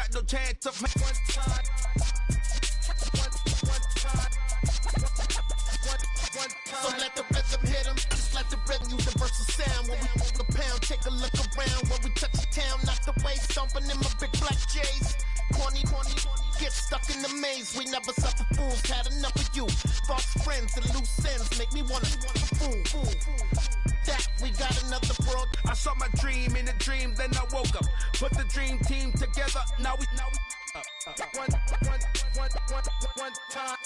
got no chance of one time. So let the rhythm hit him, just let the rhythm universal sound. When we move the pound, take a look around. When we touch the town, knock the way, stomping in my big black J's. Corny, get stuck in the maze. We never suffer fools, had enough of you. False friends and loose ends make me wanna fool. That we got another world. I saw my dream in a dream, then I woke up. Put the dream team together, now we one time. One time.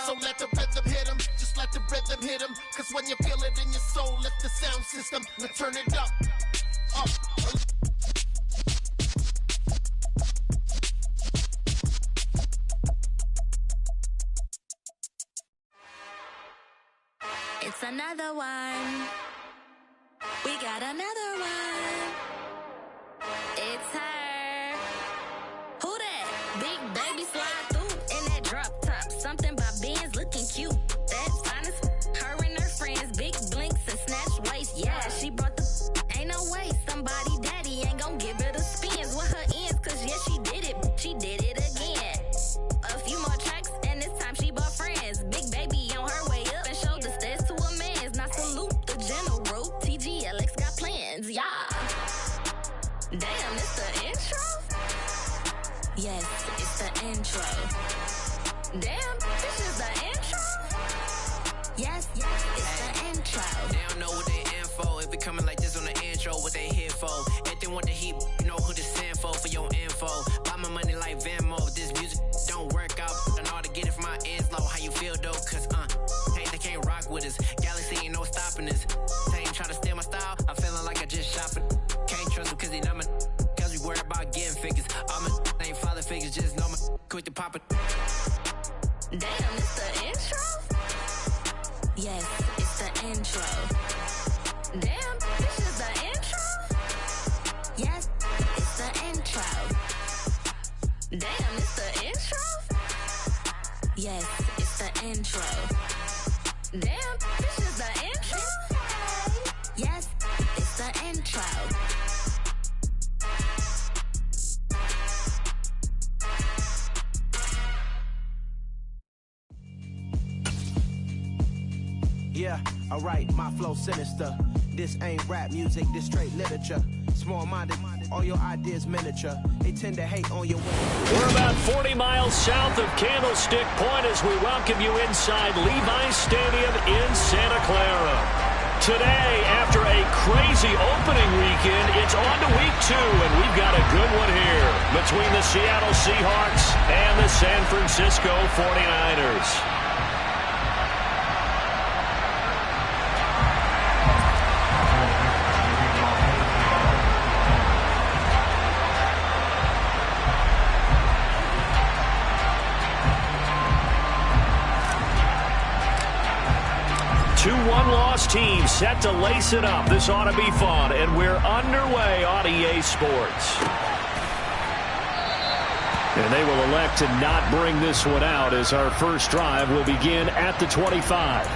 So let the rhythm hit him, just let the rhythm hit him. Cause when you feel it in your soul, lift the sound system, let's turn it up. It's another one. We got another one. It's her. Who that? Big baby slide through in that drop top. Something by Benz looking cute. That's honest. Her and her friends, big blinks and snatch waist. Yeah, she brought the. Ain't no way somebody daddy ain't gon' give her the spins with her ends. Cause yeah, she did it. She did it again. A few more tracks and this time she bought friends. Big baby on her way up and showed the stairs to a man's. Now salute the general. TGLX got plans. Yeah. Damn, it's the intro? Yes, it's the intro. Damn, this is the intro? Yes, it's the intro. They don't know what they info. If we coming like this on the intro, what they here for? Anything with the heat, you know who to send for your info. Buy my money like Venmo. If this music don't work out, I know how to get it from my ends low. How you feel though? Cause hey, they can't rock with us. Galaxy ain't no stopping this. They ain't trying to steal my style. I'm feeling like I just shopping. Can't trust him cause he not my. Cause we worried about getting figures. All my ain't father figures, just know my quick to pop it. Damn, it's the intro? Yes, it's the intro. Damn, this is the intro? Yes, it's the intro. Damn, it's the intro? Yes, it's the intro. Damn, this is the intro? Yes, it's the intro. Yeah, alright, my flow sinister. This ain't rap music, this straight literature. Small-minded, all your ideas miniature. They tend to hate on your way. We're about 40 miles south of Candlestick Point as we welcome you inside Levi's Stadium in Santa Clara. Today, after a crazy opening weekend, it's on to week 2, and we've got a good one here between the Seattle Seahawks and the San Francisco 49ers. Two one-loss teams set to lace it up. This ought to be fun, and we're underway on EA Sports. And they will elect to not bring this one out as our first drive will begin at the 25.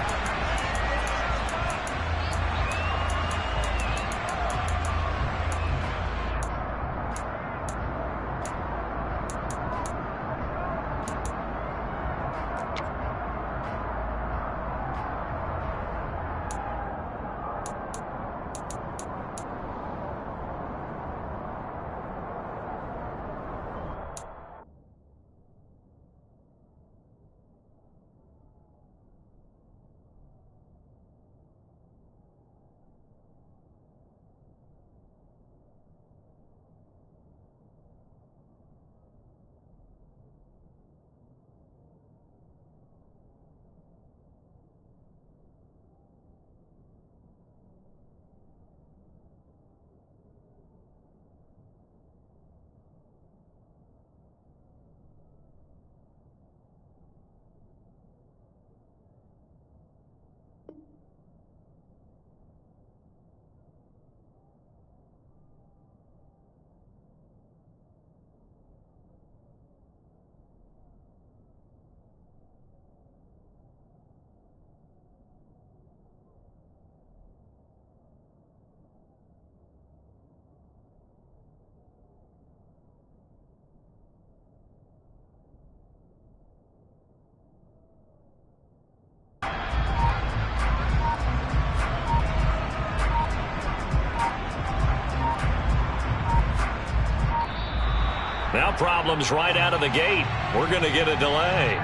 Now problems right out of the gate. We're going to get a delay.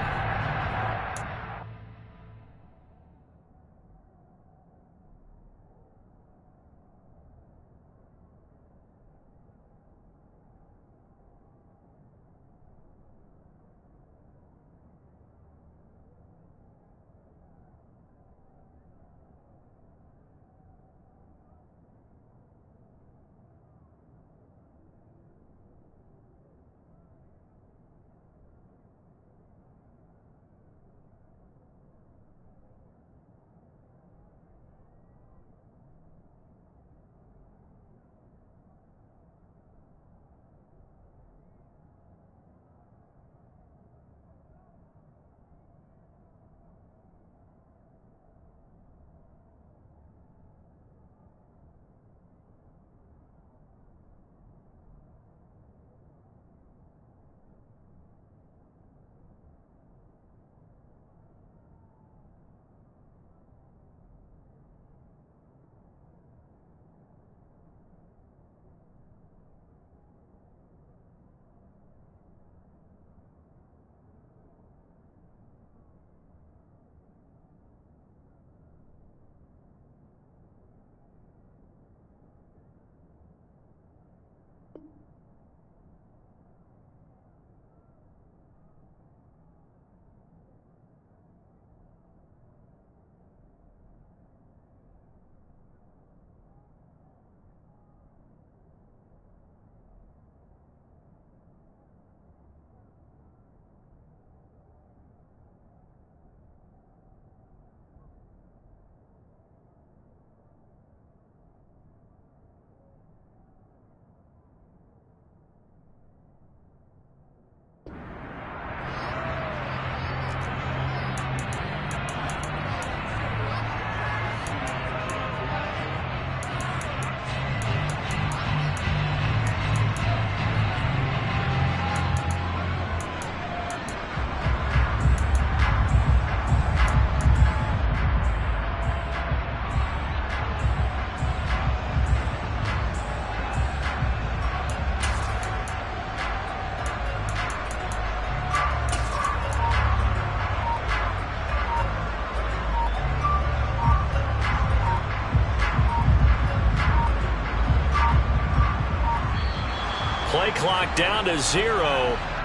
Play clock down to 0,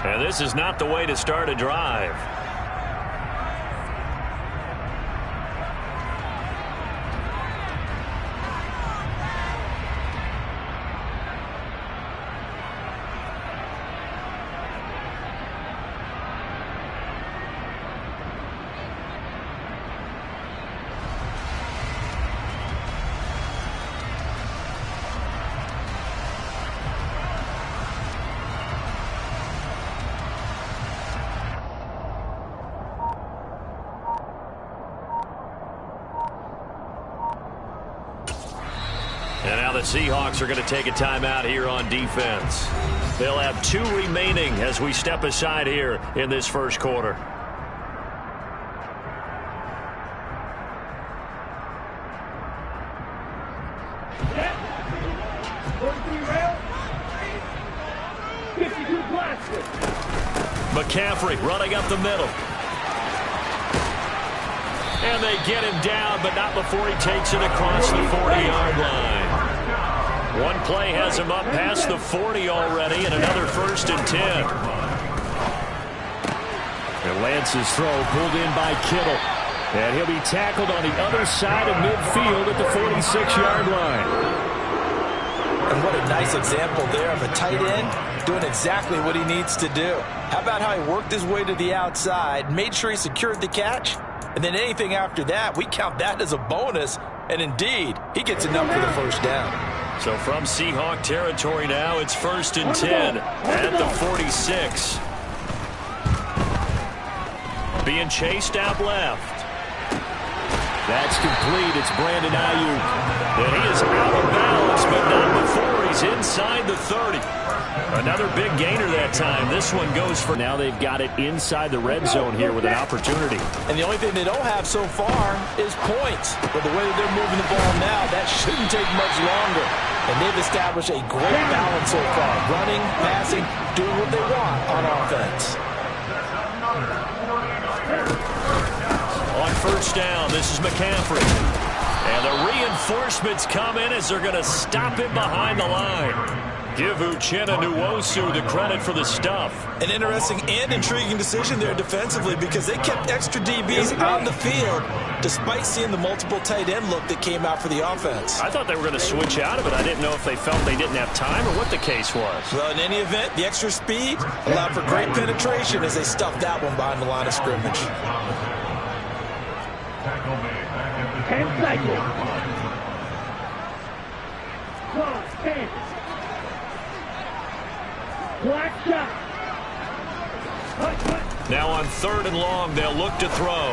and this is not the way to start a drive. And now the Seahawks are going to take a timeout here on defense. They'll have 2 remaining as we step aside here in this first quarter. McCaffrey running up the middle. And they get him down, but not before he takes it across the 40-yard line. One play has him up past the 40 already, and another 1st and 10. And Lance's throw pulled in by Kittle. And he'll be tackled on the other side of midfield at the 46-yard line. And what a nice example there of a tight end doing exactly what he needs to do. How about how he worked his way to the outside, made sure he secured the catch, and then anything after that, we count that as a bonus. And indeed, he gets enough for the first down. So from Seahawk territory now, it's 1st and 10 at the 46. Being chased out left. That's complete. It's Brandon Ayuk. And he is out of bounds, but not before he's inside the 30. Another big gainer that time. This one goes for... Now they've got it inside the red zone here with an opportunity. And the only thing they don't have so far is points. But the way that they're moving the ball now, that shouldn't take much longer. And they've established a great balance so far. Running, passing, doing what they want on offense. On first down, this is McCaffrey. And the reinforcements come in as they're going to stop him behind the line. Give Uchenna Nwosu the credit for the stuff. An interesting and intriguing decision there defensively because they kept extra DBs on the field despite seeing the multiple tight end look that came out for the offense. I thought they were going to switch out of it. I didn't know if they felt they didn't have time or what the case was. Well, in any event, the extra speed allowed for great penetration as they stuffed that one behind the line of scrimmage. 10 seconds. 10. Black shot. Now on third and long, they'll look to throw.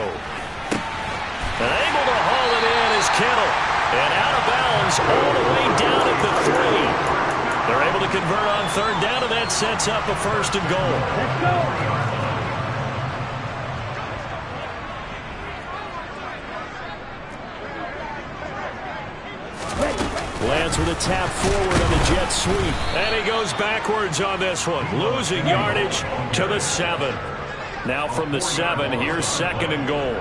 And able to haul it in is Kittle. And out of bounds all the way down at the 3. They're able to convert on third down, and that sets up a first and goal. Let's go. Lance with a tap forward on the jet sweep. And he goes backwards on this one. Losing yardage to the 7. Now from the 7, here's second and goal.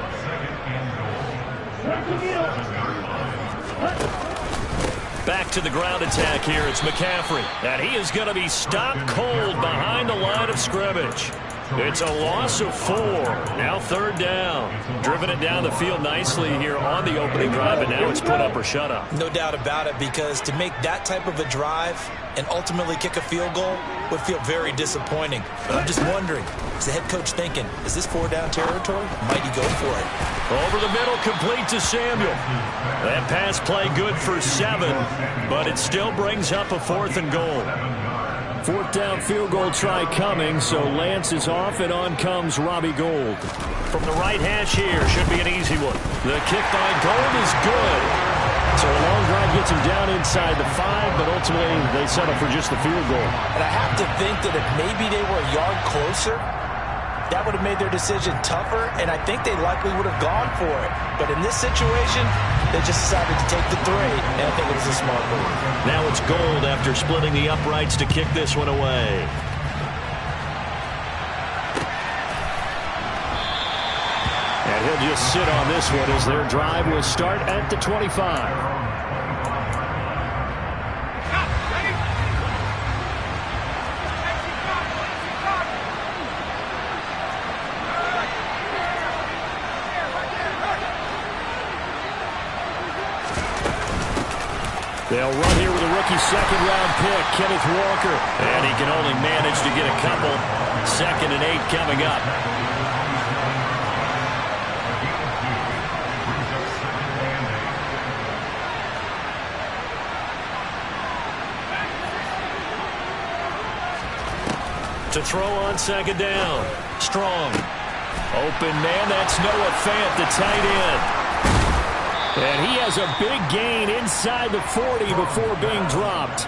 Back to the ground attack here. It's McCaffrey. And he is going to be stopped cold behind the line of scrimmage. It's a loss of 4. Now third down. Driven it down the field nicely here on the opening drive, and now it's put up or shut up. No doubt about it, because to make that type of a drive and ultimately kick a field goal would feel very disappointing. But I'm just wondering, is the head coach thinking, is this 4-down territory? Might he go for it? Over the middle, complete to Samuel. That pass play good for 7, but it still brings up a 4th and goal. 4th down field goal try coming, so Lance is off, and on comes Robbie Gould. From the right hash here, should be an easy one. The kick by Gould is good. So a long drive gets him down inside the 5, but ultimately they settle for just the field goal. And I have to think that if maybe they were a yard closer, that would have made their decision tougher, and I think they likely would have gone for it. But in this situation, they just decided to take the 3, and I think it was a smart move. Now it's Gould after splitting the uprights to kick this one away. And he'll just sit on this one as their drive will start at the 25. They'll run here with a rookie second-round pick, Kenneth Walker. And he can only manage to get a couple. 2nd and 8 coming up. To throw on second down. Strong. Open man, that's Noah Fant, the tight end. And he has a big gain inside the 40 before being dropped.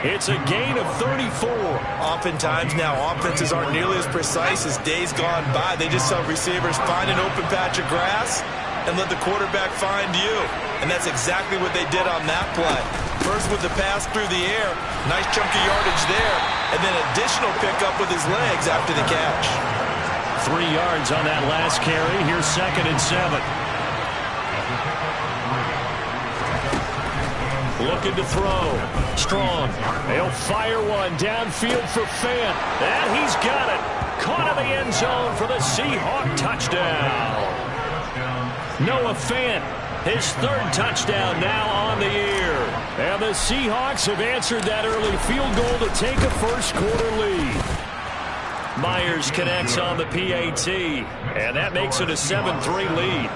It's a gain of 34. Oftentimes now, offenses aren't nearly as precise as days gone by. They just saw receivers find an open patch of grass and let the quarterback find you. And that's exactly what they did on that play. First with the pass through the air. Nice chunk of yardage there. And then additional pickup with his legs after the catch. 3 yards on that last carry. Here's 2nd and 7. Looking to throw. Strong. He'll fire one downfield for Fant. And he's got it. Caught in the end zone for the Seahawk touchdown. Noah Fant, his 3rd touchdown now on the year. And the Seahawks have answered that early field goal to take a first-quarter lead. Myers connects on the PAT. And that makes it a 7-3 lead.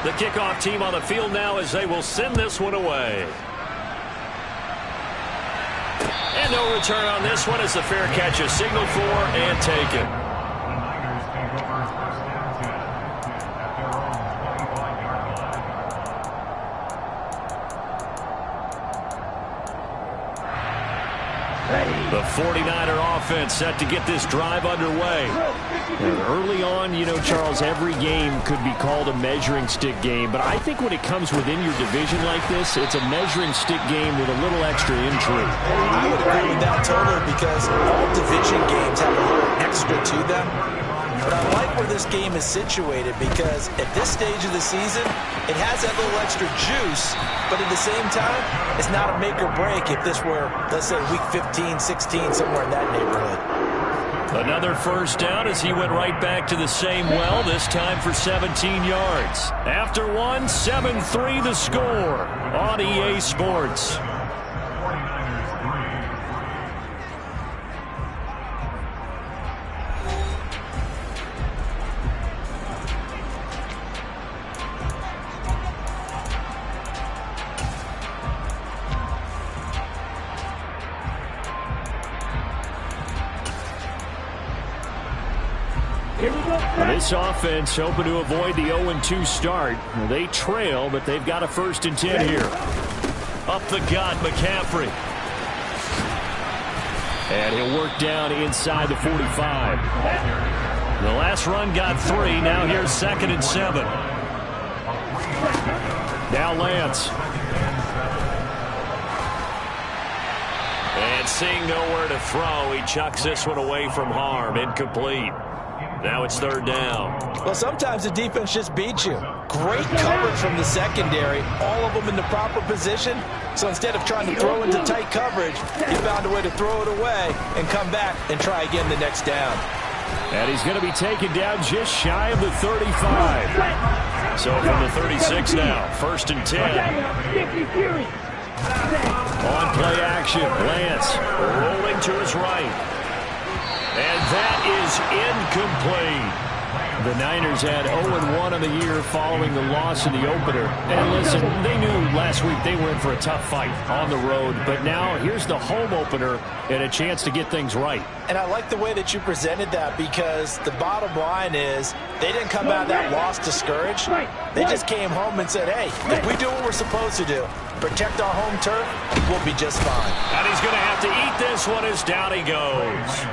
The kickoff team on the field now as they will send this one away. And no return on this one as the fair catch is signaled for and taken. The 49er offense set to get this drive underway. And early on, you know, Charles, every game could be called a measuring stick game. But I think when it comes within your division like this, it's a measuring stick game with a little extra intrigue. I would agree with that totally because all division games have a little extra to them. But I like where this game is situated because at this stage of the season, it has that little extra juice, but at the same time, it's not a make or break if this were, let's say, week 15, 16, somewhere in that neighborhood. Another first down as he went right back to the same well, this time for 17 yards. After one, 7-3 the score on EA Sports. This offense hoping to avoid the 0-2 start. They trail, but they've got a 1st and 10 here. Up the gut, McCaffrey. And he'll work down inside the 45. The last run got 3. Now here's 2nd and 7. Now Lance. And seeing nowhere to throw, he chucks this one away from harm. Incomplete. Now it's 3rd down. Well, sometimes the defense just beats you. Great coverage from the secondary, all of them in the proper position. So instead of trying to throw into tight coverage, you found a way to throw it away and come back and try again the next down. And he's going to be taken down just shy of the 35. So from the 36 now, 1st and 10. On play action, Lance rolling to his right. And that is incomplete. The Niners had 0-1 on the year following the loss in the opener. And listen, they knew last week they were in for a tough fight on the road. But now here's the home opener and a chance to get things right. And I like the way that you presented that because the bottom line is they didn't come out of that loss discouraged. They just came home and said, hey, if we do what we're supposed to do, protect our home turf, we'll be just fine. And he's going to have to eat this one as down he goes.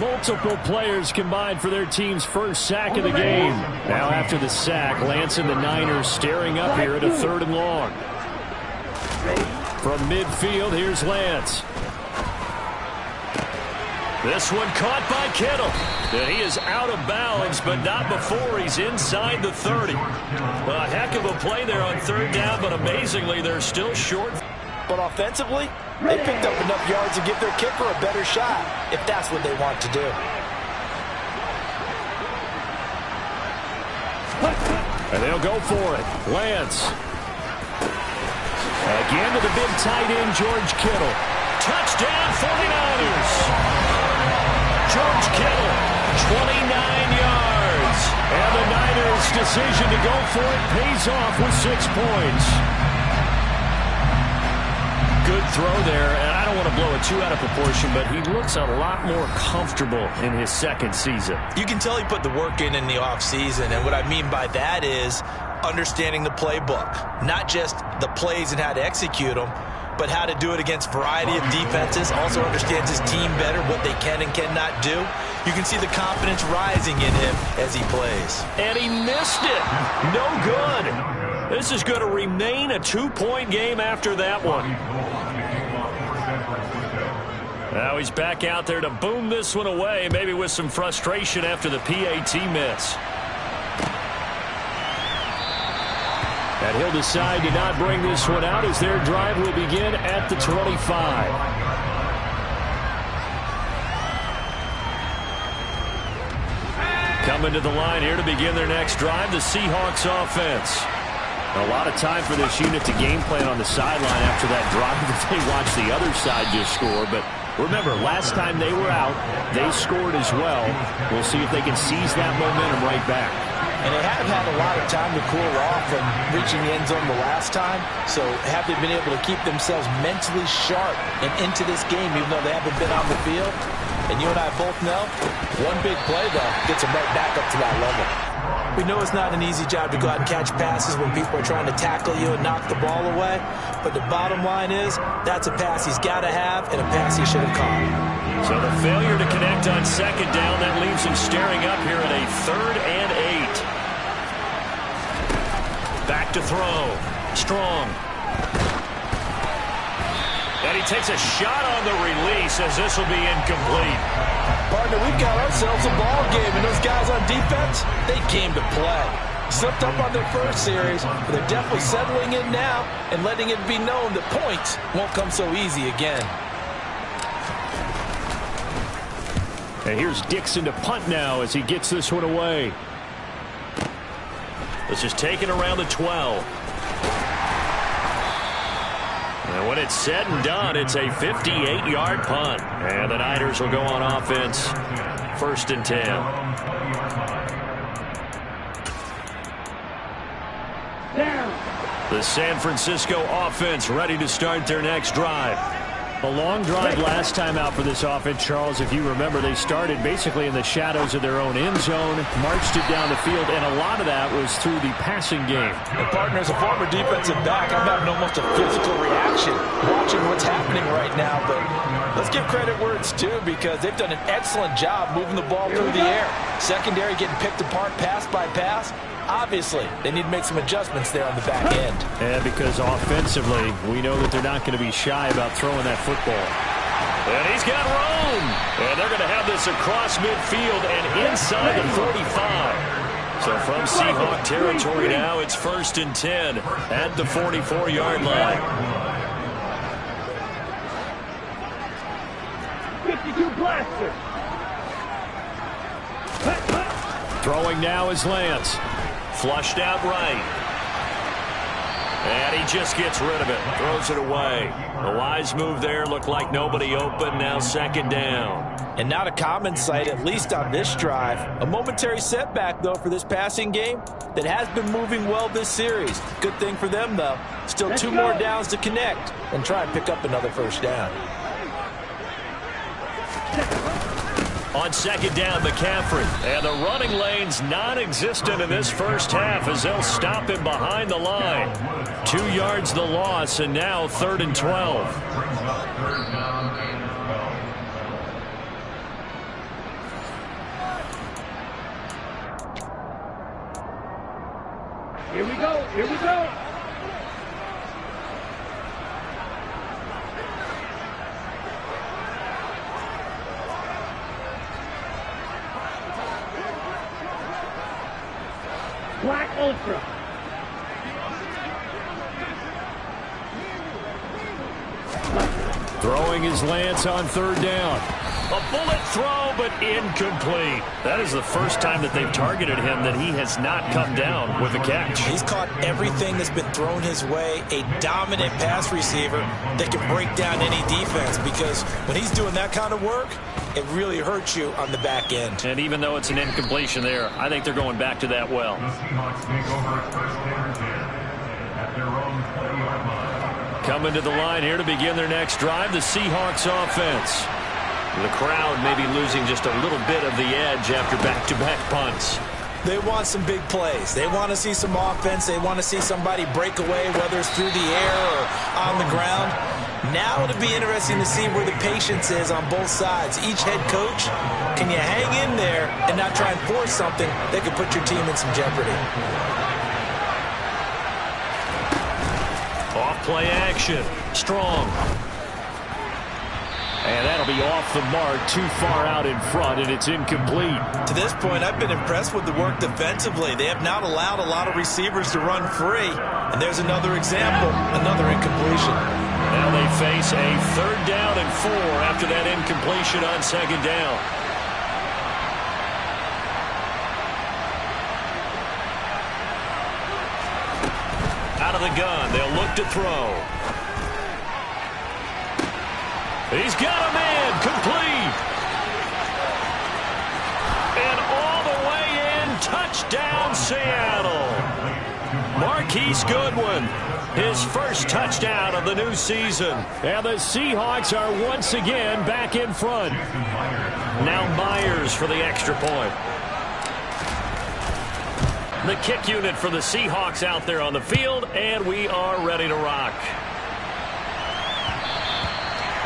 Multiple players combined for their team's first sack of the game. Now after the sack, Lance and the Niners staring up here at a 3rd and long. From midfield, here's Lance. This one caught by Kittle. And he is out of bounds, but not before he's inside the 30. A heck of a play there on 3rd down, but amazingly, they're still short. But offensively, they picked up enough yards to give their kicker a better shot, if that's what they want to do. And they'll go for it. Lance. Again to the big tight end, George Kittle. Touchdown, 49ers. George Kittle, 29 yards. And the Niners' decision to go for it pays off with 6 points. Good throw there, and I don't want to blow it too out of proportion, but he looks a lot more comfortable in his 2nd season. You can tell he put the work in the offseason, and what I mean by that is understanding the playbook. Not just the plays and how to execute them, but how to do it against a variety of defenses. Also understands his team better, what they can and cannot do. You can see the confidence rising in him as he plays. And he missed it. No good. This is going to remain a 2-point game after that one. Now he's back out there to boom this one away, maybe with some frustration after the PAT miss. And he'll decide to not bring this one out as their drive will begin at the 25. Coming to the line here to begin their next drive, the Seahawks offense. A lot of time for this unit to game plan on the sideline after that drive that they watched the other side just score. But remember, last time they were out, they scored as well. We'll see if they can seize that momentum right back. And they have had a lot of time to cool off from reaching the end zone the last time. So have they been able to keep themselves mentally sharp and into this game, even though they haven't been on the field? And you and I both know, one big play, though, gets them right back up to that level. We know it's not an easy job to go out and catch passes when people are trying to tackle you and knock the ball away. But the bottom line is, that's a pass he's got to have and a pass he should have caught. So the failure to connect on second down, that leaves him staring up here at a 3rd and 8. Back to throw. Strong. And he takes a shot on the release as this will be incomplete. Partner, we've got ourselves a ball game, and those guys on defense, they came to play. Slipped up on their first series, but they're definitely settling in now and letting it be known that points won't come so easy again. And here's Dixon to punt now as he gets this one away. This is taken around the 12. And when it's said and done, it's a 58-yard punt. And the Niners will go on offense. 1st and 10. Down. The San Francisco offense ready to start their next drive. A long drive last time out for this offense, Charles. If you remember, they started basically in the shadows of their own end zone, marched it down the field, and a lot of that was through the passing game. And partner, as a former defensive back, I'm having almost a physical reaction watching what's happening right now. But let's give credit where it's due, because they've done an excellent job moving the ball through the air. Secondary getting picked apart pass by pass. Obviously, they need to make some adjustments there on the back end. And because offensively, we know that they're not going to be shy about throwing that football. And he's got room. And they're going to have this across midfield and inside the 45. So from Seahawk territory now, it's 1st and 10 at the 44-yard line. 52 blaster. Throwing now is Lance. Flushed out right. And he just gets rid of it. Throws it away. A wise move there. Looked like nobody open. Now 2nd down. And not a common sight, at least on this drive. A momentary setback, though, for this passing game that has been moving well this series. Good thing for them, though. Still 2 more downs to connect and try and pick up another 1st down. On 2nd down, McCaffrey. And the running lane's non-existent in this first half as they'll stop him behind the line. 2 yards the loss, and now 3rd and 12. Here we go. Here we go. Black Ultra. Throwing his Lance on 3rd down. A bullet throw, but incomplete. That is the first time that they've targeted him that he has not come down with a catch. He's caught everything that's been thrown his way. A dominant pass receiver that can break down any defense, because when he's doing that kind of work, it really hurts you on the back end. And even though it's an incompletion there, I think they're going back to that well. Coming to the line here to begin their next drive, the Seahawks offense. The crowd may be losing just a little bit of the edge after back-to-back punts. They want some big plays. They want to see some offense. They want to see somebody break away, whether it's through the air or on the ground. Now it'll be interesting to see where the patience is on both sides. Each head coach, can you hang in there and not try and force something that could put your team in some jeopardy? Off-play action. Strong. And that'll be off the mark, too far out in front, and it's incomplete. To this point, I've been impressed with the work defensively. They have not allowed a lot of receivers to run free. And there's another example, another incompletion. Now they face a 3rd down and 4 after that incompletion on 2nd down. Out of the gun, they'll look to throw. He's got a man, complete. And all the way in, touchdown Seattle. Marquise Goodwin, his first touchdown of the new season. And the Seahawks are once again back in front. Now Myers for the extra point. The kick unit for the Seahawks out there on the field, and we are ready to rock.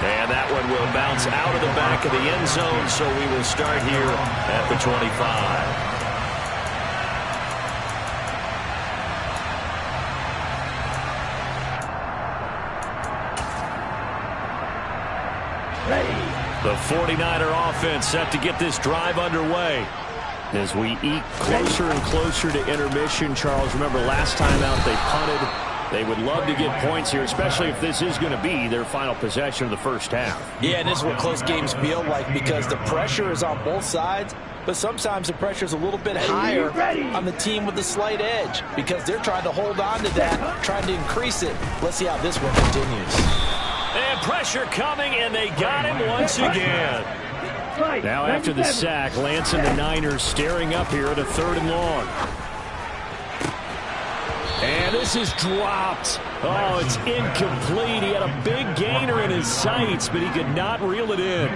And that one will bounce out of the back of the end zone, so we will start here at the 25. The 49er offense set to get this drive underway. As we eke closer and closer to intermission, Charles, remember last time out they punted. They would love to get points here, especially if this is going to be their final possession of the first half. Yeah, and this is what close games feel like because the pressure is on both sides, but sometimes the pressure is a little bit higher on the team with the slight edge because they're trying to hold on to that, trying to increase it. Let's see how this one continues. And pressure coming, and they got him once again. Now after the sack, Lance and the Niners staring up here at a 3rd and long. And this is dropped. Oh, it's incomplete. He had a big gainer in his sights, but he could not reel it in.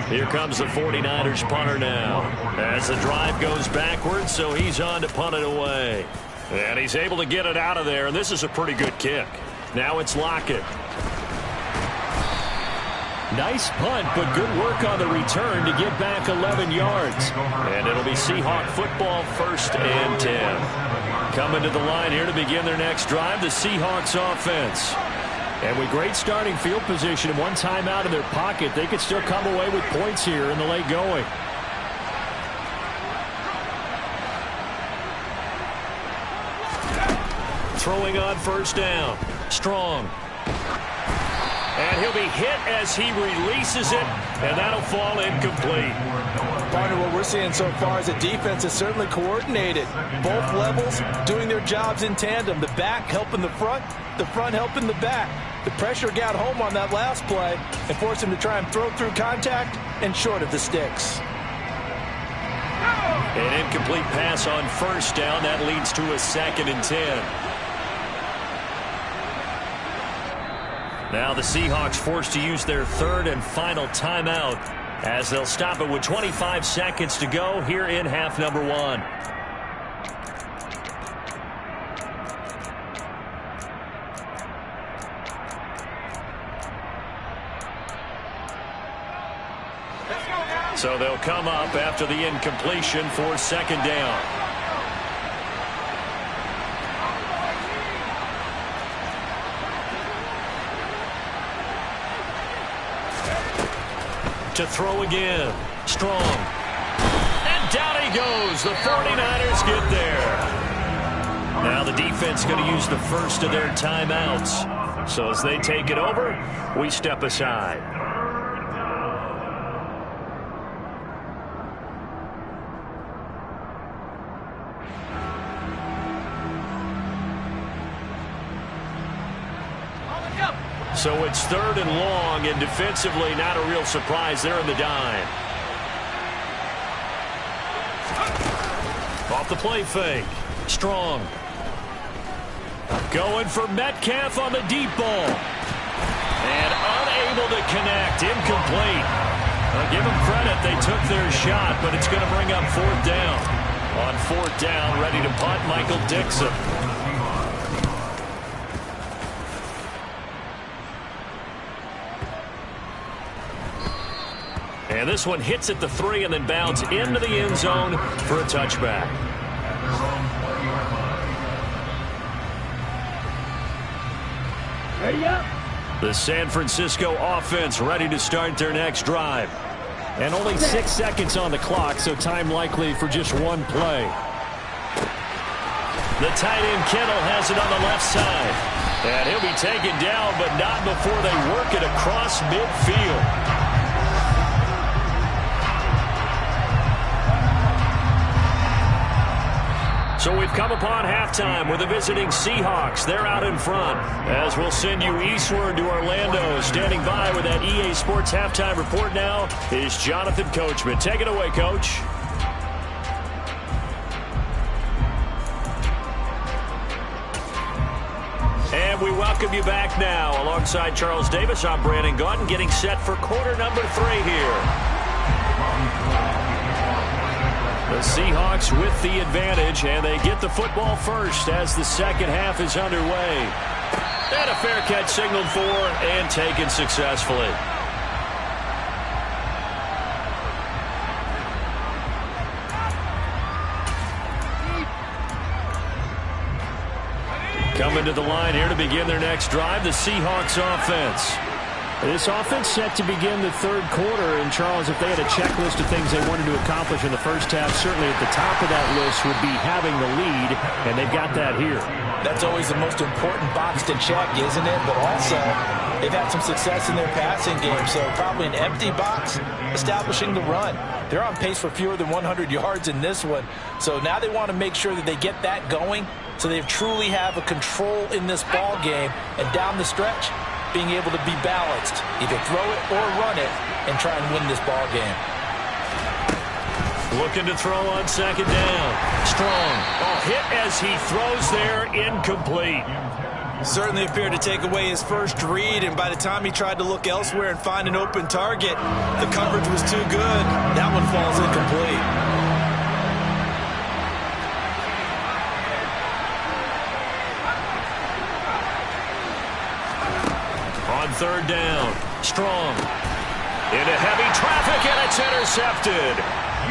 Here comes the 49ers punter now. As the drive goes backwards, so he's on to punt it away. And he's able to get it out of there, and this is a pretty good kick. Now it's Lockett. Nice punt, but good work on the return to get back 11 yards. And it'll be Seahawk football, 1st and 10. Coming to the line here to begin their next drive, the Seahawks offense. And with great starting field position and one timeout in their pocket, they could still come away with points here in the late going. Throwing on 1st down. Strong. And he'll be hit as he releases it, and that'll fall incomplete. Partner, what we're seeing so far is the defense is certainly coordinated. Both levels doing their jobs in tandem. The back helping the front helping the back. The pressure got home on that last play and forced him to try and throw through contact and short of the sticks. An incomplete pass on 1st down. That leads to a 2nd and 10. Now the Seahawks forced to use their 3rd and final timeout as they'll stop it with 25 seconds to go here in half number 1. So they'll come up after the incompletion for 2nd down. To throw again. Strong. And down he goes. The 49ers get there. Now the defense going to use the first of their timeouts. So as they take it over, we step aside. So it's 3rd and long, and defensively not a real surprise there in the dime. Off the play fake. Strong. Going for Metcalf on the deep ball. And unable to connect. Incomplete. I'll give them credit. They took their shot, but it's going to bring up 4th down. On 4th down, ready to punt, Michael Dixon. And this one hits at the 3 and then bounds into the end zone for a touchback. Ready up. The San Francisco offense ready to start their next drive. And only 6 seconds on the clock, so time likely for just one play. The tight end Kittle has it on the left side. And he'll be taken down, but not before they work it across midfield. So we've come upon halftime with the visiting Seahawks. They're out in front. As we'll send you eastward to Orlando. Standing by with that EA Sports halftime report now is Jonathan Coachman. Take it away, Coach. And we welcome you back now. Alongside Charles Davis, I'm Brandon Gaudin, getting set for quarter number 3 here. The Seahawks with the advantage, and they get the football first as the second half is underway. And a fair catch signaled for and taken successfully. Coming to the line here to begin their next drive, the Seahawks offense. This offense set to begin the third quarter. And, Charles, if they had a checklist of things they wanted to accomplish in the first half, certainly at the top of that list would be having the lead, and they've got that here. That's always the most important box to check, isn't it? But also, they've had some success in their passing game, so probably an empty box establishing the run. They're on pace for fewer than 100 yards in this one, so now they want to make sure that they get that going so they truly have a control in this ball game, and down the stretch, being able to be balanced, either throw it or run it, and try and win this ball game. Looking to throw on second down. Strong. Hit as he throws there, incomplete. Certainly appeared to take away his first read, and by the time he tried to look elsewhere and find an open target, the coverage was too good. That one falls incomplete. On third down, Strong. Into heavy traffic, and it's intercepted.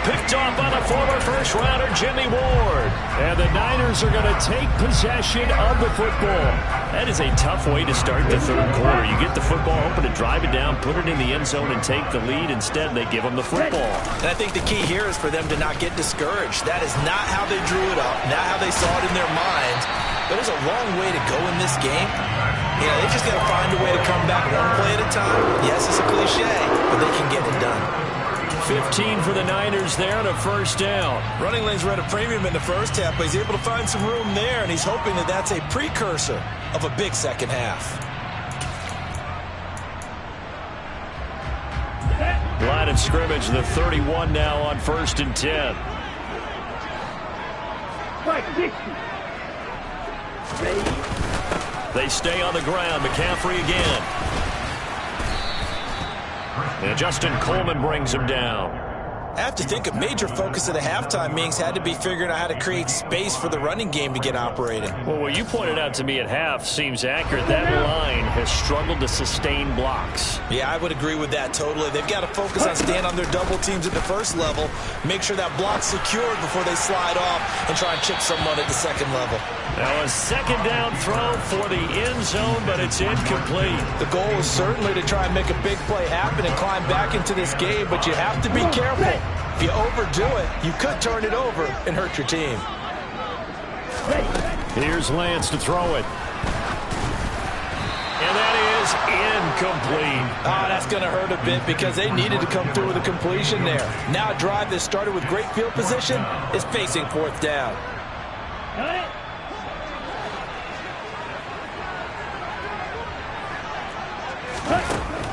Picked off by the former first-rounder Jimmy Ward. And the Niners are going to take possession of the football. That is a tough way to start the third quarter. You get the football, hoping to drive it down, put it in the end zone, and take the lead. Instead, they give them the football. And I think the key here is for them to not get discouraged. That is not how they drew it up, not how they saw it in their minds. But there's a long way to go in this game. You know, they just got to find a way to come back one play at a time. Yes, it's a cliche, but they can get it done. 15 for the Niners there and a first down. Running lanes were at a premium in the first half, but he's able to find some room there, and he's hoping that that's a precursor of a big second half. Line of scrimmage, the 31 now on 1st and 10. They stay on the ground. McCaffrey again. And Justin Coleman brings him down. I have to think a major focus of the halftime meetings had to be figuring out how to create space for the running game to get operating. Well, what you pointed out to me at half seems accurate. That line has struggled to sustain blocks. Yeah, I would agree with that totally. They've got to focus on staying on their double teams at the first level, make sure that block's secured before they slide off and try and chip someone at the second level. Now a second down throw for the end zone, but it's incomplete. The goal is certainly to try and make a big play happen and climb back into this game, but you have to be careful. If you overdo it, you could turn it over and hurt your team. Here's Lance to throw it. And that is incomplete. That's going to hurt a bit because they needed to come through with a completion there. Now a drive that started with great field position is facing fourth down.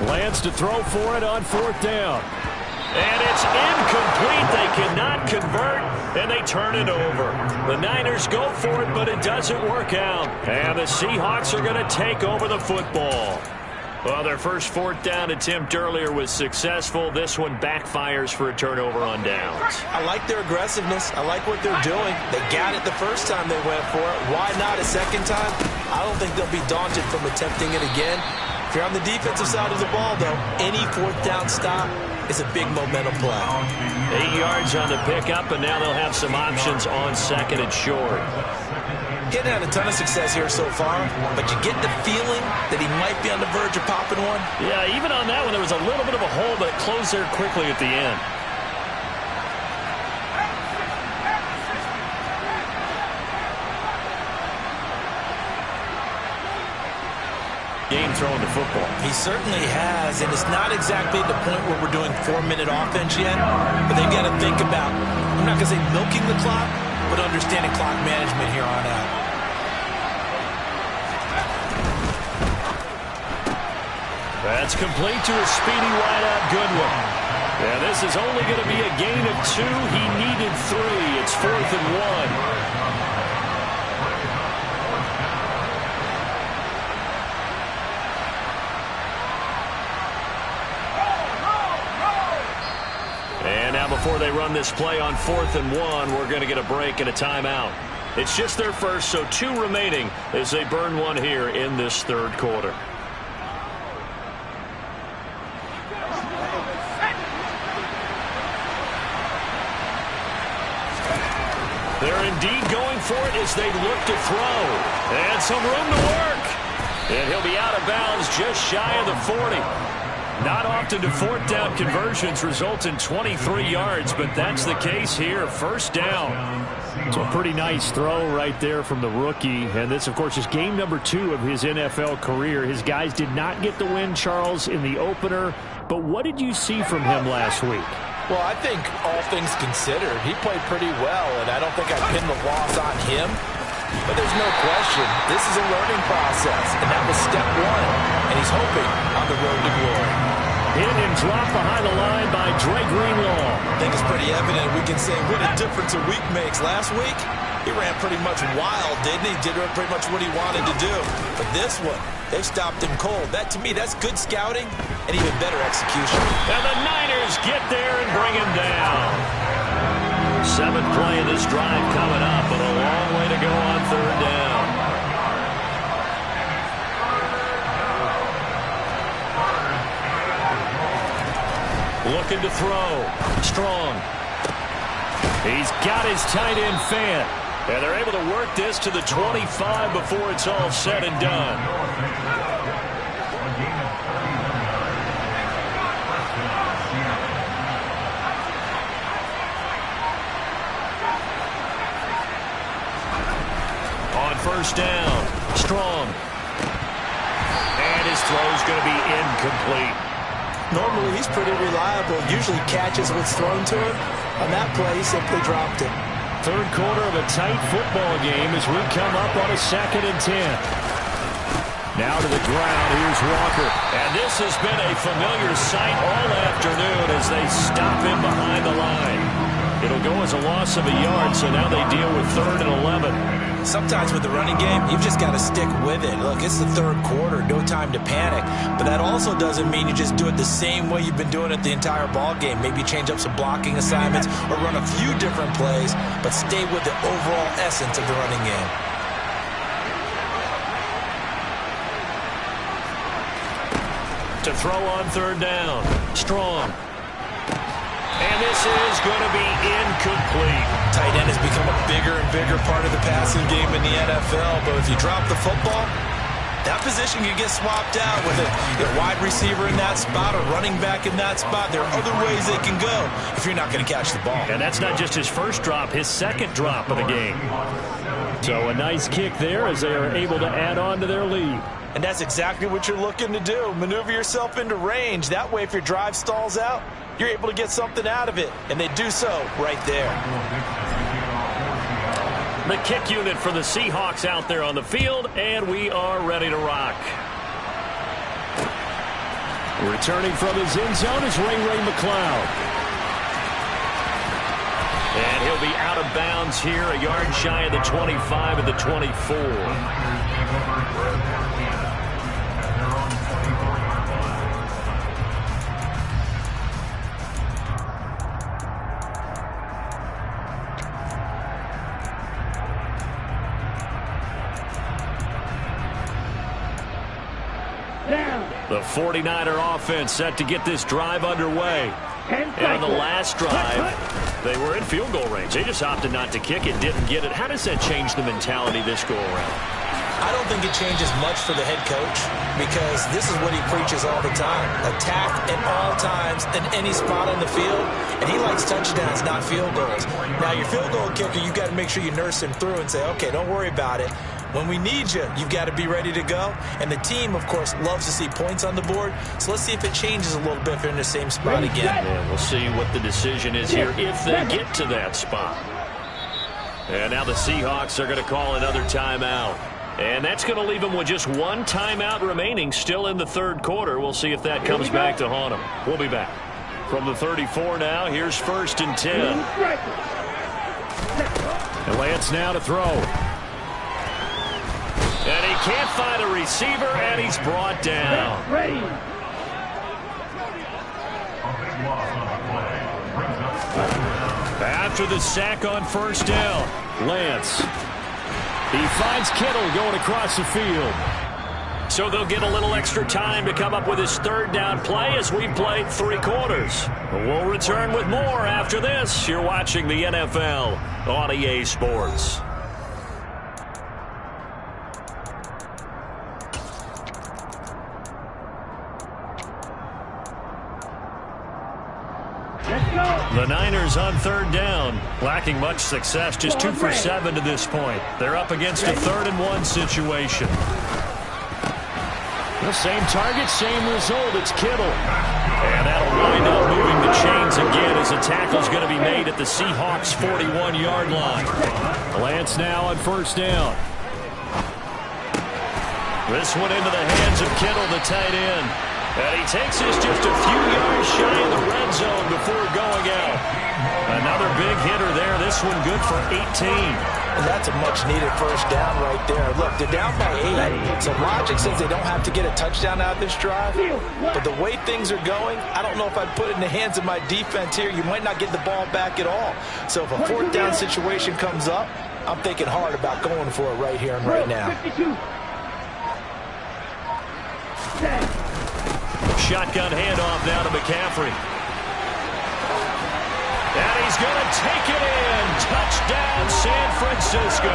Lance to throw for it on fourth down. And it's incomplete. They cannot convert, and they turn it over. The Niners go for it, but it doesn't work out. And the Seahawks are going to take over the football. Well, their first fourth down attempt earlier was successful. This one backfires for a turnover on downs. I like their aggressiveness. I like what they're doing. They got it the first time they went for it. Why not a second time? I don't think they'll be daunted from attempting it again. If you're on the defensive side of the ball, though, any fourth down stop is a big momentum play. 8 yards on the pickup, and now they'll have some options on second and short. Getting had a ton of success here so far, but you get the feeling that he might be on the verge of popping one. Yeah, even on that one, there was a little bit of a hole, but it closed there quickly at the end. Game throwing the football. He certainly has, and it's not exactly at the point where we're doing 4-minute offense yet, but they've got to think about, I'm not going to say milking the clock, but understanding clock management here on out. That's complete to a speedy wideout Goodwin. Yeah, this is only going to be a gain of 2. He needed 3. It's 4th and 1. Now, before they run this play on 4th and 1, we're going to get a break and a timeout. It's just their first, so 2 remaining as they burn one here in this third quarter. They're indeed going for it as they look to throw. And some room to work. And he'll be out of bounds just shy of the 40. Not often do 4th down conversions result in 23 yards, but that's the case here. First down. So a pretty nice throw right there from the rookie. And this, of course, is game number 2 of his NFL career. His guys did not get the win, Charles, in the opener. But what did you see from him last week? Well, I think all things considered, he played pretty well, and I don't think I pinned the loss on him. But there's no question, this is a learning process, and that was step 1, and he's hoping on the road to glory. Hit and drop behind the line by Dre Greenlaw. I think it's pretty evident we can say what a difference a week makes. Last week, he ran pretty much wild, didn't he? Did pretty much what he wanted to do. But this one, they stopped him cold. That, to me, that's good scouting and even better execution. And the Niners get there and bring him down. 7th play of this drive coming up, but a long way to go on 3rd down. Looking to throw. Strong. He's got his tight end Fant. And they're able to work this to the 25 before it's all said and done. On 1st down, Strong. And his throw's going to be incomplete. Normally, he's pretty reliable. Usually catches what's thrown to him. On that play, he simply dropped it. Third quarter of a tight football game as we come up on a 2nd and 10. Now to the ground, here's Walker. And this has been a familiar sight all afternoon as they stop him behind the line. It'll go as a loss of a yard, so now they deal with 3rd and 11. Sometimes with the running game, you've just got to stick with it. Look, it's the third quarter, no time to panic. But that also doesn't mean you just do it the same way you've been doing it the entire ball game. Maybe change up some blocking assignments or run a few different plays, but stay with the overall essence of the running game. To throw on 3rd down, Strong. And this is going to be incomplete. Tight end has become a bigger and bigger part of the passing game in the NFL, but if you drop the football, that position can get swapped out with a wide receiver in that spot, a running back in that spot. There are other ways they can go if you're not going to catch the ball. And that's not just his first drop, his 2nd drop of the game. So a nice kick there as they are able to add on to their lead. And that's exactly what you're looking to do. Maneuver yourself into range. That way, if your drive stalls out, you're able to get something out of it. And they do so right there. The kick unit for the Seahawks out there on the field, and we are ready to rock. Returning from his end zone is Ray McCloud. And he'll be out of bounds here, a yard shy of the 25 at the 24. The 49er offense set to get this drive underway. And on the last drive, they were in field goal range. They just opted not to kick it, didn't get it. How does that change the mentality this go around? I don't think it changes much for the head coach because this is what he preaches all the time. Attack at all times in any spot on the field, and he likes touchdowns, not field goals. Now, your field goal kicker, you've got to make sure you nurse him through and say, okay, don't worry about it. When we need you, you've got to be ready to go. And the team, of course, loves to see points on the board. So let's see if it changes a little bit if they're in the same spot again. Yeah, we'll see what the decision is here if they get to that spot. And now the Seahawks are going to call another timeout. And that's going to leave them with just one timeout remaining still in the third quarter. We'll see if that comes back to haunt them. We'll be back. From the 34 now, here's 1st and 10. And Lance now to throw. And he can't find a receiver, and he's brought down. After the sack on first down, Lance. He finds Kittle going across the field. So they'll get a little extra time to come up with his third down play as we played 3 quarters. We'll return with more after this. You're watching the NFL on EA Sports. The Niners on third down, lacking much success, just 2 for 7 to this point. They're up against a 3rd-and-1 situation. The same target, same result. It's Kittle. And that'll wind up moving the chains again as a tackle's going to be made at the Seahawks' 41-yard line. Lance now on first down. This one into the hands of Kittle, the tight end. And he takes this just a few yards shy of the red zone before going out. Another big hitter there. This one good for 18. And that's a much-needed first down right there. Look, they're down by 8. So logic says they don't have to get a touchdown out of this drive. But the way things are going, I don't know if I'd put it in the hands of my defense here. You might not get the ball back at all. So if a 4th down situation comes up, I'm thinking hard about going for it right here and right now. Shotgun handoff now to McCaffrey. And he's going to take it in. Touchdown, San Francisco.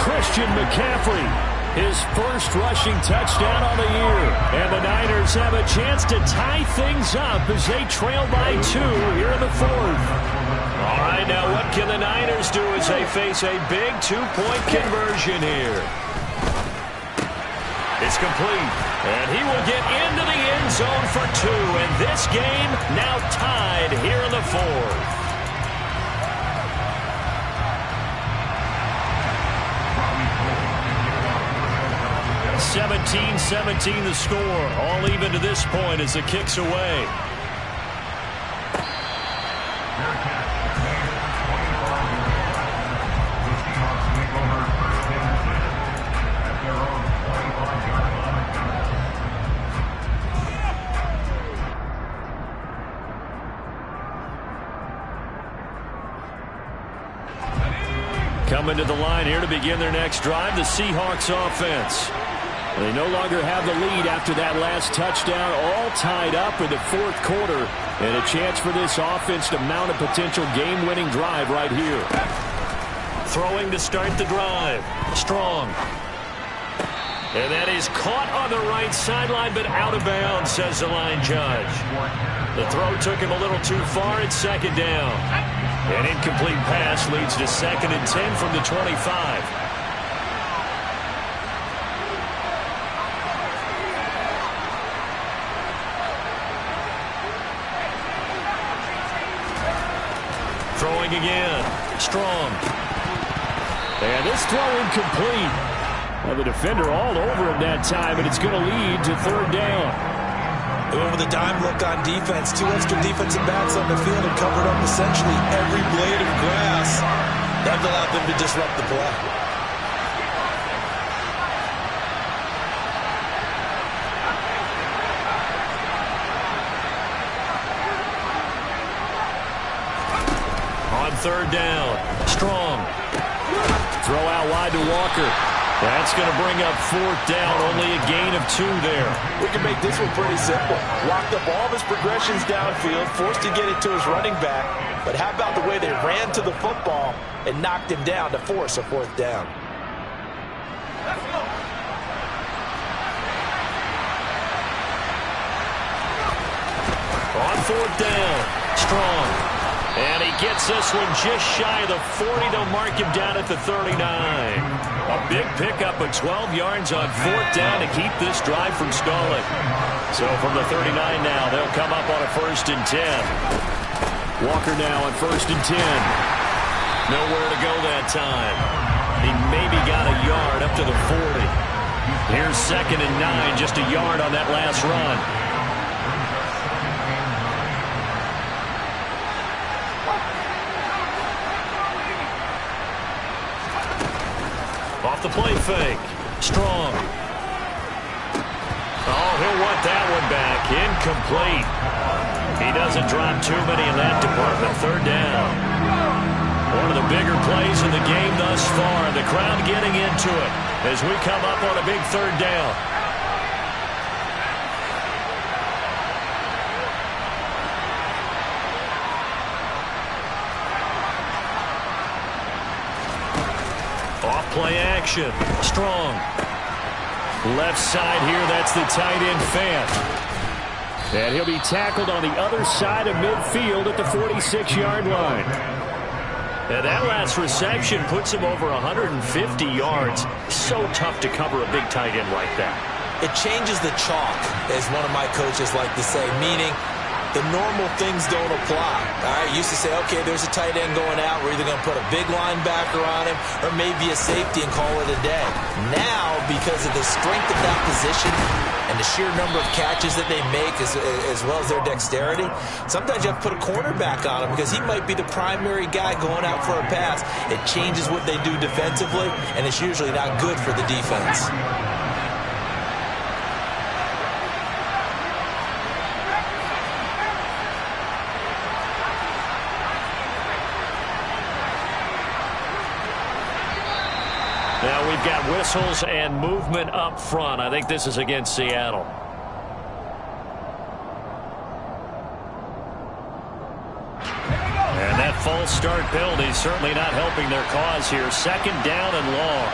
Christian McCaffrey, his first rushing touchdown on the year. And the Niners have a chance to tie things up as they trail by 2 here in the 4th. All right, now what can the Niners do as they face a big 2-point conversion here? It's complete, and he will get into the end zone for 2, and this game now tied here in the 4th. (17-17) the score, all even to this point as the kick's away. Coming to the line here to begin their next drive, the Seahawks offense. They no longer have the lead after that last touchdown, all tied up in the 4th quarter, and a chance for this offense to mount a potential game-winning drive right here. Throwing to start the drive. Strong. And that is caught on the right sideline, but out of bounds, says the line judge. The throw took him a little too far at 2nd down. An incomplete pass leads to 2nd and 10 from the 25. Throwing again. Strong. And this throw incomplete. Well, the defender all over him that time, and it's going to lead to 3rd down. With a dime look on defense, 2 extra defensive backs on the field and covered up essentially every blade of grass. That allowed them to disrupt the play. On 3rd down, Strong. Throw out wide to Walker. That's going to bring up 4th down, only a gain of 2 there. We can make this one pretty simple. Locked up all of his progressions downfield, forced to get it to his running back. But how about the way they ran to the football and knocked him down to force a 4th down? On 4th down, Strong. And he gets this one just shy of the 40. They'll mark him down at the 39. A big pickup of 12 yards on 4th down to keep this drive from stalling. So from the 39 now, they'll come up on a 1st and 10. Walker now on 1st and 10. Nowhere to go that time. He maybe got a yard up to the 40. Here's 2nd and 9, just a yard on that last run. Off the play fake. Strong. Oh, he'll want that one back. Incomplete. He doesn't drop too many in that department. Third down. One of the bigger plays in the game thus far. The crowd getting into it as we come up on a big third down. Off play action. Strong. Left side here, that's the tight end Fant. And he'll be tackled on the other side of midfield at the 46-yard line. And that last reception puts him over 150 yards. So tough to cover a big tight end like that. It changes the chalk, as one of my coaches like to say, meaning the normal things don't apply. All right, used to say, okay, there's a tight end going out. We're either going to put a big linebacker on him or maybe a safety and call it a day. Now, because of the strength of that position and the sheer number of catches that they make as well as their dexterity, sometimes you have to put a cornerback on him because he might be the primary guy going out for a pass. It changes what they do defensively, and it's usually not good for the defense. Now we've got whistles and movement up front. I think this is against Seattle. And that false start penalty certainly not helping their cause here. Second down and long.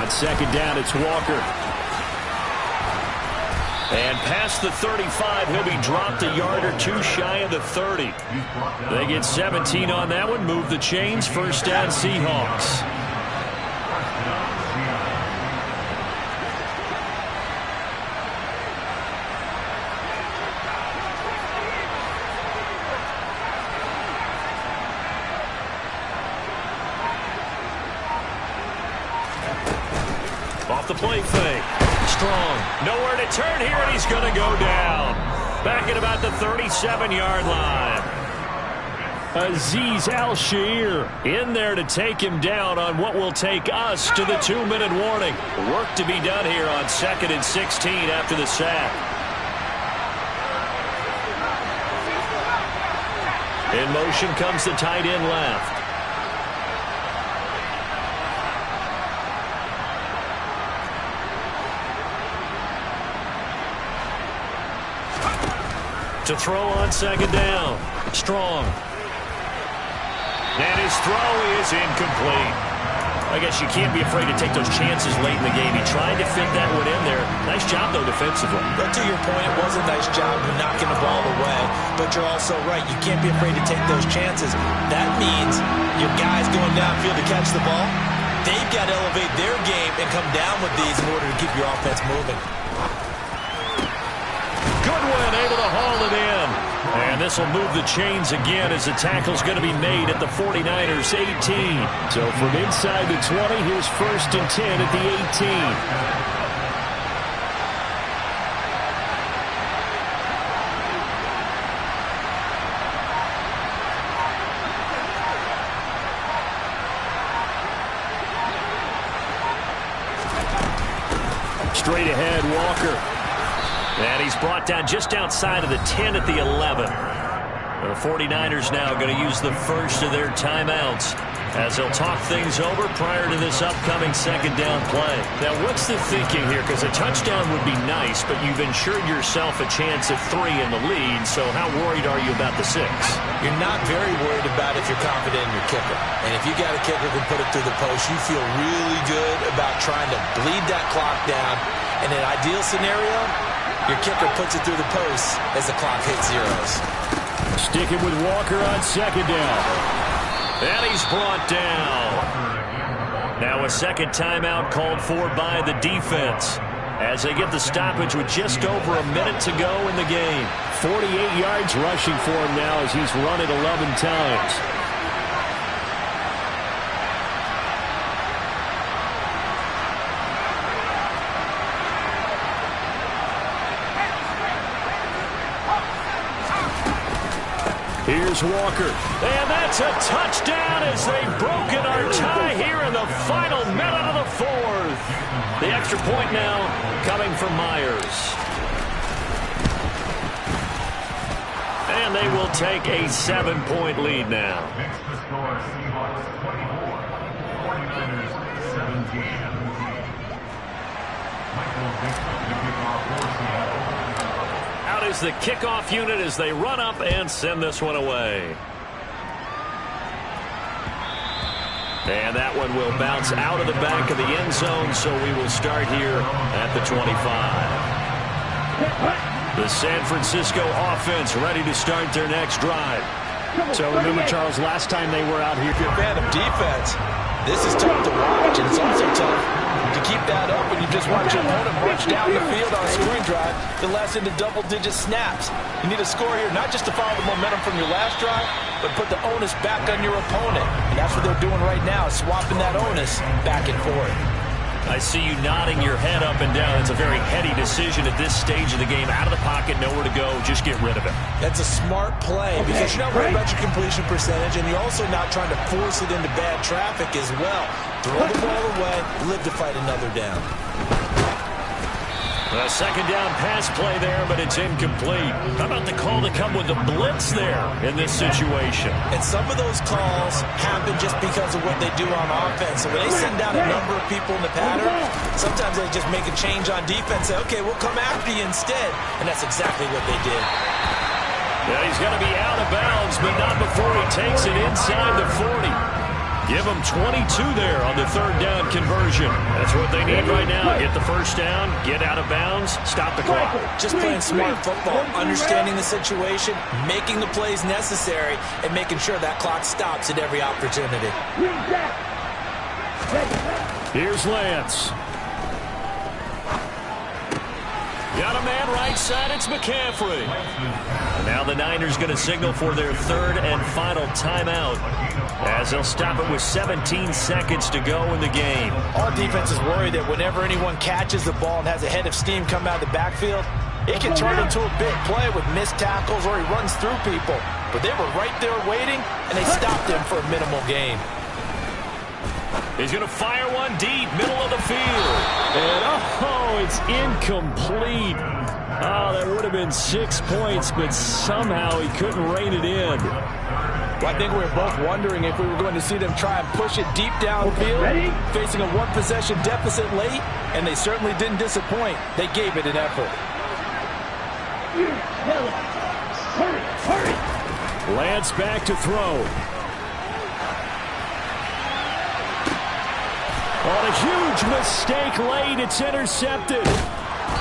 On second down, it's Walker. And past the 35, he'll be dropped a yard or two shy of the 30. They get 17 on that one, move the chains, first down Seahawks. Off the play fake. Strong. Nowhere to turn here, and he's going to go down. Back at about the 37-yard line. Azeez Al-Shaair in there to take him down on what will take us to the 2-minute warning. Work to be done here on 2nd and 16 after the sack. In motion comes the tight end left. To throw on second down. Strong. And his throw is incomplete. I guess you can't be afraid to take those chances late in the game. He tried to fit that one in there. Nice job, though, defensively. But to your point, it was a nice job of knocking the ball away. But you're also right. You can't be afraid to take those chances. That means your guys going downfield to catch the ball, they've got to elevate their game and come down with these in order to keep your offense moving. Goodwin able to haul it in. And this will move the chains again as the tackle's going to be made at the 49ers' 18. So from inside the 20, here's 1st and 10 at the 18. Straight ahead, Walker. And he's brought down just outside of the 10 at the 11. The 49ers now going to use the first of their timeouts as they'll talk things over prior to this upcoming second down play. Now, what's the thinking here? Because a touchdown would be nice, but you've ensured yourself a chance of 3 in the lead, so how worried are you about the 6? You're not very worried about if you're confident in your kicker. And if you got a kicker who can put it through the post, you feel really good about trying to bleed that clock down. In an ideal scenario, your kicker puts it through the post as the clock hits zeros. Sticking with Walker on second down. And he's brought down. Now a second timeout called for by the defense as they get the stoppage with just over a minute to go in the game. 48 yards rushing for him now as he's run it 11 times. Here's Walker, and that's a touchdown as they've broken our tie here in the final minute of the 4th. The extra point now coming from Myers. And they will take a 7-point lead now. Next to score, Seahawks 24, 49ers 17. Michael Vick, the kickoff for Seattle. Out is the kickoff unit as they run up and send this one away. And that one will bounce out of the back of the end zone, so we will start here at the 25. The San Francisco offense ready to start their next drive. So remember, Charles, last time they were out here. If you're a fan of defense, this is tough to watch, and it's also tough to keep that up when you just watch your opponent march down the field on a scoring drive that lasts into double-digit snaps. You need a score here, not just to follow the momentum from your last drive, but put the onus back on your opponent. And that's what they're doing right now, swapping that onus back and forth. I see you nodding your head up and down. It's a very heady decision at this stage of the game. Out of the pocket, nowhere to go. Just get rid of it. That's a smart play because you're not worried about your completion percentage, and you're also not trying to force it into bad traffic as well. Throw the ball away, live to fight another down. A second down pass play there, but it's incomplete. How about the call to come with the blitz there in this situation? And some of those calls happen just because of what they do on offense. So when they send out a number of people in the pattern, sometimes they just make a change on defense. Say, okay, we'll come after you instead. And that's exactly what they did. Yeah, he's going to be out of bounds, but not before he takes it inside the 40. Give them 22 there on the third down conversion. That's what they need right now. Get the first down, get out of bounds, stop the clock. Just playing smart football, understanding the situation, making the plays necessary, and making sure that clock stops at every opportunity. Here's Lance. Got a man right side, it's McCaffrey. And now the Niners going to signal for their third and final timeout as they'll stop it with 17 seconds to go in the game. All defenses worry that whenever anyone catches the ball and has a head of steam come out of the backfield, it can turn into a big play with missed tackles or he runs through people. But they were right there waiting, and they stopped him for a minimal gain. He's going to fire one deep, middle of the field. And, oh, it's incomplete. Oh, that would have been 6 points, but somehow he couldn't rein it in. Well, I think we were both wondering if we were going to see them try and push it deep downfield, facing a one-possession deficit late, and they certainly didn't disappoint. They gave it an effort. Hurry. Lance back to throw. On a huge mistake late, it's intercepted.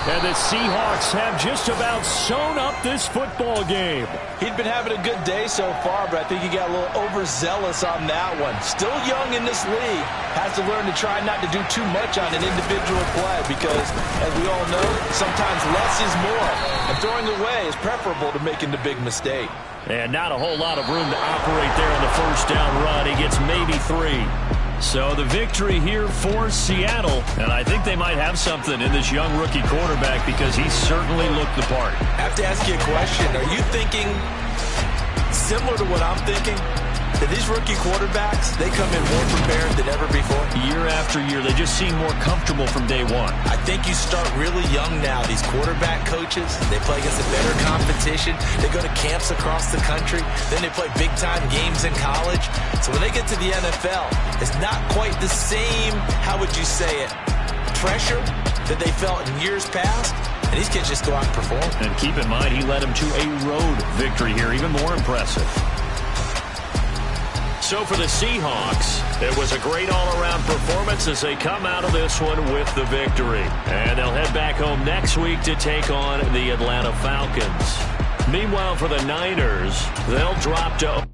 And the Seahawks have just about sewn up this football game. He'd been having a good day so far, but I think he got a little overzealous on that one. Still young in this league. Has to learn to try not to do too much on an individual play because, as we all know, sometimes less is more. And throwing away is preferable to making the big mistake. And not a whole lot of room to operate there on the first down run. He gets maybe 3. So the victory here for Seattle, and I think they might have something in this young rookie quarterback because he certainly looked the part. I have to ask you a question. Are you thinking similar to what I'm thinking? That these rookie quarterbacks, they come in more prepared than ever before? Year after year, they just seem more comfortable from day one. I think you start really young now. These quarterback coaches, they play against a better competition. They go to camps across the country. Then they play big-time games in college. So when they get to the NFL, it's not quite the same, how would you say it, pressure that they felt in years past. And these kids just go out and perform. And keep in mind, he led them to a road victory here, even more impressive. So for the Seahawks, it was a great all-around performance as they come out of this one with the victory. And they'll head back home next week to take on the Atlanta Falcons. Meanwhile, for the Niners, they'll drop to